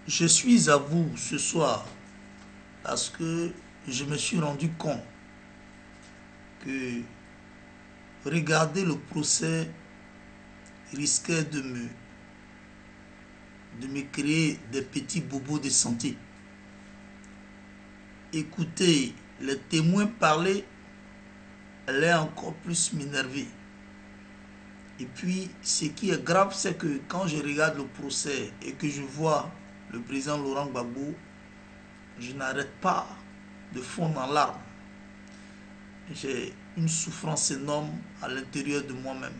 Je suis à vous ce soir parce que je me suis rendu compte que regarder le procès risquait de me créer des petits bobos de santé. Écouter les témoins parler allait encore plus m'énerver. Et puis, ce qui est grave, c'est que quand je regarde le procès et que je vois le président Laurent Gbagbo, je n'arrête pas de fondre en larmes. J'ai une souffrance énorme à l'intérieur de moi-même.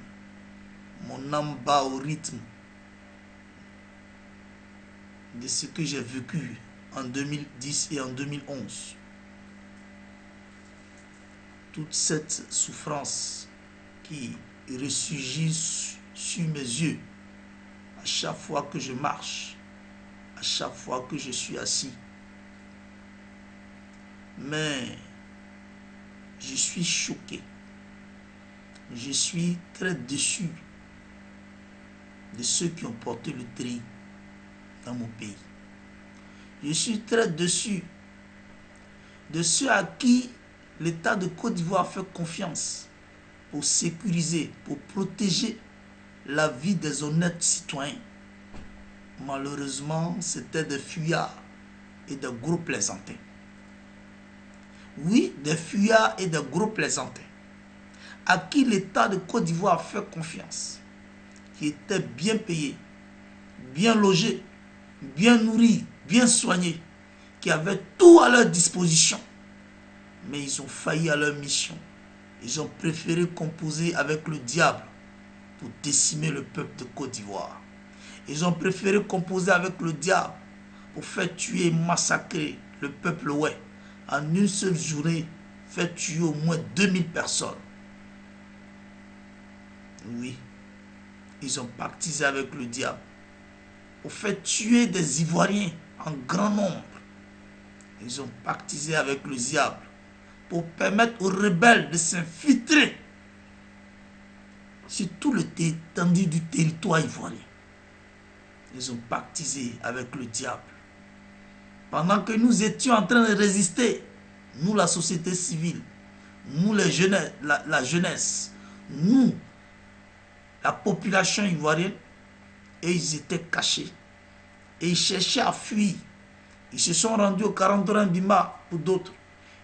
Mon âme bat au rythme de ce que j'ai vécu en 2010 et en 2011. Toute cette souffrance qui ressurgit sur mes yeux à chaque fois que je marche, à chaque fois que je suis assis. Mais je suis choqué. Je suis très déçu de ceux qui ont porté le tri dans mon pays. Je suis très déçu de ceux à qui l'État de Côte d'Ivoire fait confiance pour sécuriser, pour protéger la vie des honnêtes citoyens. Malheureusement, c'était des fuyards et des gros plaisantins. Oui, des fuyards et des gros plaisantins à qui l'État de Côte d'Ivoire fait confiance, qui étaient bien payés, bien logés, bien nourris, bien soignés, qui avaient tout à leur disposition. Mais ils ont failli à leur mission. Ils ont préféré composer avec le diable pour décimer le peuple de Côte d'Ivoire. Ils ont préféré composer avec le diable pour faire tuer et massacrer le peuple ouai. En une seule journée, faire tuer au moins 2000 personnes. Oui, ils ont pactisé avec le diable pour faire tuer des Ivoiriens en grand nombre. Ils ont pactisé avec le diable pour permettre aux rebelles de s'infiltrer sur tout l'étendue du territoire ivoirien. Ils ont pactisé avec le diable. Pendant que nous étions en train de résister, nous la société civile, nous les jeunes, la jeunesse, nous, la population ivoirienne, et ils étaient cachés. Et ils cherchaient à fuir. Ils se sont rendus au 43 Bima pour d'autres.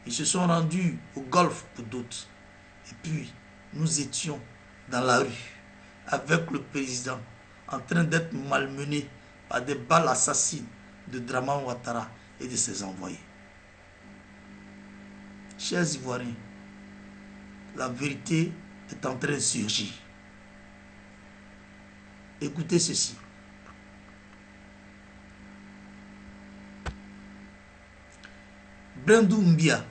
Ils se sont rendus au Golfe pour d'autres. Et puis, nous étions dans la rue avec le président en train d'être malmené par des balles assassines de Draman Ouattara et de ses envoyés. Chers Ivoiriens, la vérité est en train de surgir. Écoutez ceci. Brendou Mbia,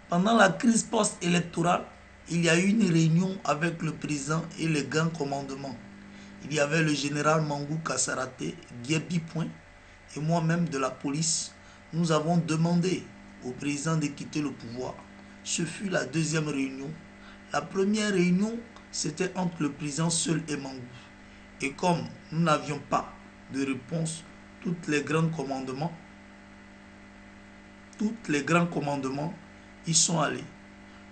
pendant la crise post-électorale, il y a eu une réunion avec le président et les grands commandements. Il y avait le général Mangou Kassaraté, Guébi Point et moi-même de la police. Nous avons demandé au président de quitter le pouvoir. Ce fut la deuxième réunion. La première réunion, c'était entre le président seul et Mangou. Et comme nous n'avions pas de réponse, tous les grands commandements, ils sont allés.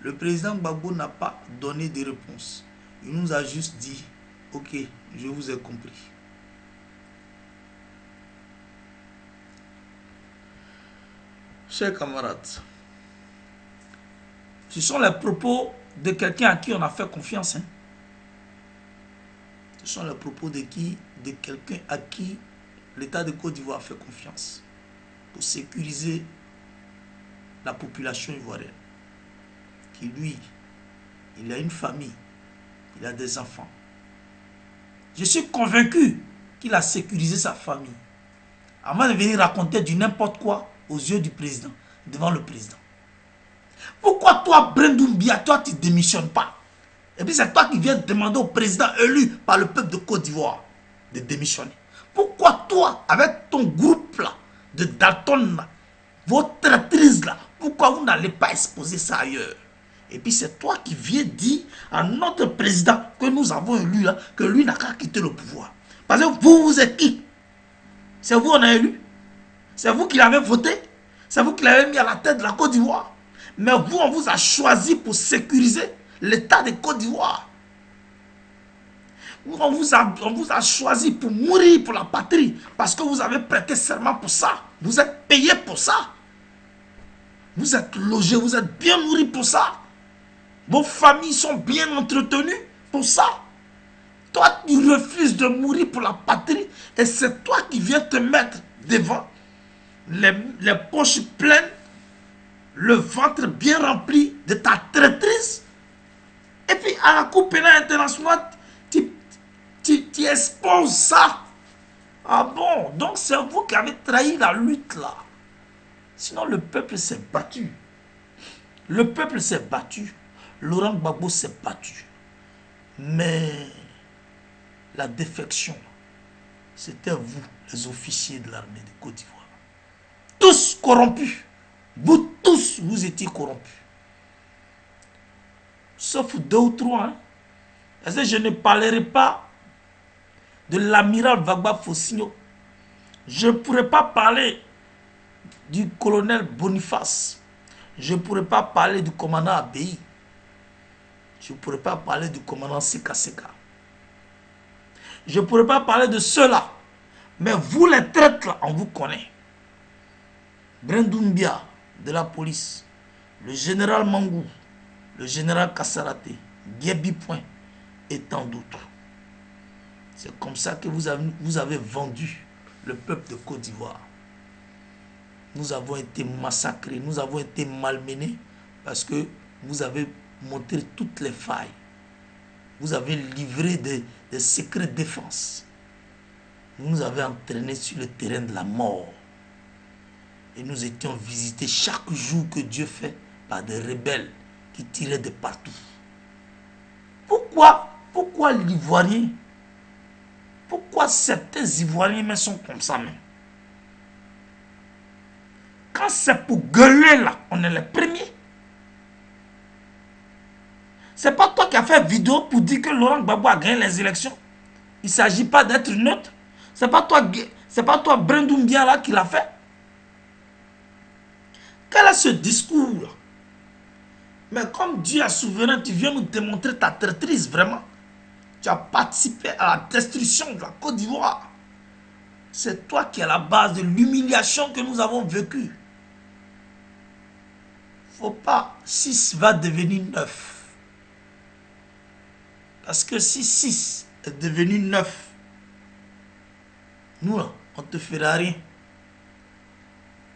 Le président Gbagbo n'a pas donné de réponse. Il nous a juste dit, ok, je vous ai compris. Chers camarades, ce sont les propos de quelqu'un à qui on a fait confiance. Ce sont les propos de quelqu'un à qui l'État de Côte d'Ivoire fait confiance pour sécuriser la population ivoirienne. Qui lui, il a une famille, il a des enfants. Je suis convaincu qu'il a sécurisé sa famille avant de venir raconter du n'importe quoi aux yeux du président, devant le président. Pourquoi toi, Brendou Mbia, toi tu ne démissionnes pas? Et puis c'est toi qui viens demander au président élu par le peuple de Côte d'Ivoire de démissionner. Pourquoi toi, avec ton groupe là, de Dalton là, votre traîtrise là, pourquoi vous n'allez pas exposer ça ailleurs? Et puis c'est toi qui viens dire à notre président que nous avons élu là, que lui n'a qu'à quitter le pouvoir. Parce que vous êtes qui? C'est vous on a élu. C'est vous qui l'avez voté. C'est vous qui l'avez mis à la tête de la Côte d'Ivoire. Mais vous, on vous a choisi pour sécuriser l'État de Côte d'Ivoire. On vous a choisi pour mourir pour la patrie. Parce que vous avez prêté serment pour ça. Vous êtes payé pour ça. Vous êtes logés, vous êtes bien nourris pour ça. Vos familles sont bien entretenues pour ça. Toi, tu refuses de mourir pour la patrie. Et c'est toi qui viens te mettre devant. Les poches pleines, le ventre bien rempli de ta traîtrise. Et puis à la Cour pénale internationale, tu exposes ça. Ah bon, donc c'est vous qui avez trahi la lutte là. Sinon le peuple s'est battu. Le peuple s'est battu. Laurent Gbagbo s'est battu. Mais la défection, c'était vous, les officiers de l'armée de Côte d'Ivoire. Tous corrompus. Vous tous, vous étiez corrompus. Sauf 2 ou 3. Hein. Parce que je ne parlerai pas de l'amiral Vagba Fossigno. Je ne pourrais pas parler du colonel Boniface. Je ne pourrais pas parler du commandant Abei. Je ne pourrais pas parler du commandant Seka Seka. Je ne pourrais pas parler de ceux-là. Mais vous les traîtres là, on vous connaît. Brendumbia de la police, le général Mangou, le général Kassarate, Guébi Point et tant d'autres. C'est comme ça que vous avez vendu le peuple de Côte d'Ivoire. Nous avons été massacrés, nous avons été malmenés parce que vous avez montré toutes les failles. Vous avez livré des secrets de défense. Vous nous avez entraînés sur le terrain de la mort. Et nous étions visités chaque jour que Dieu fait par des rebelles qui tiraient de partout. Pourquoi l'Ivoirien? Pourquoi certains Ivoiriens même sont comme ça même? Quand c'est pour gueuler là, on est les premiers. C'est pas toi qui as fait vidéo pour dire que Laurent Gbagbo a gagné les élections. Il ne s'agit pas d'être neutre. C'est pas toi Brendumbia là qui l'a fait. Quel est ce discours là? Mais comme Dieu est souverain, tu viens nous démontrer ta traîtrise vraiment. Tu as participé à la destruction de la Côte d'Ivoire. C'est toi qui es à la base de l'humiliation que nous avons vécue. Faut pas, 6 va devenir 9. Parce que si 6 est devenu 9, nous, on ne te fera rien.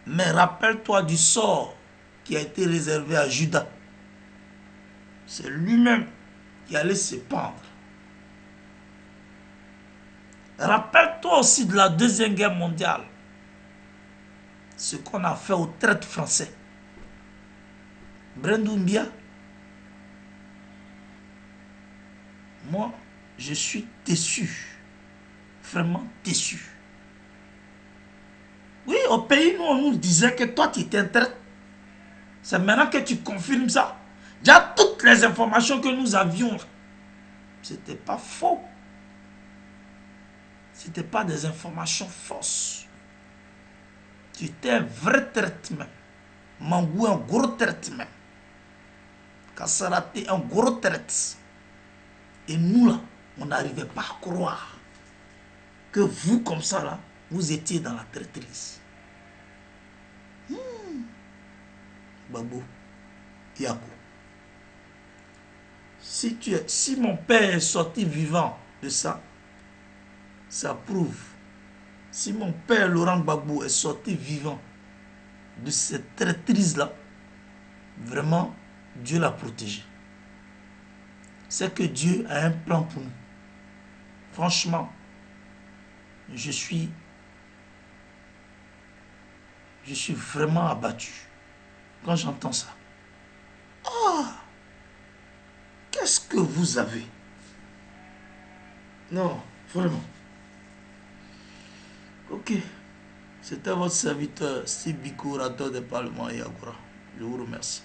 Mais rappelle-toi du sort qui a été réservé à Judas. C'est lui-même qui allait se pendre. Rappelle-toi aussi de la Deuxième Guerre mondiale. Ce qu'on a fait aux traîtres français. Brendumbia, moi, je suis déçu. Vraiment déçu. Oui, au pays, nous, on nous disait que toi, tu étais un traître. C'est maintenant que tu confirmes ça. Déjà, toutes les informations que nous avions, c'était pas faux. C'était pas des informations fausses. Tu étais un vrai traître même. Mangou, un gros traître même. Kassarate, un gros traître. Et nous, là, on n'arrivait pas à croire que vous, comme ça, là, vous étiez dans la traîtrise. Gbagbo, Yakou. Si mon père est sorti vivant de ça, ça prouve. Si mon père Laurent Gbagbo est sorti vivant de cette traîtrise-là, vraiment, Dieu l'a protégé. C'est que Dieu a un plan pour nous. Franchement, je suis vraiment abattu quand j'entends ça. Ah, qu'est-ce que vous avez? Non, vraiment. Ok. C'était votre serviteur, Steve Biko, orateur des parlements et Agora. Je vous remercie.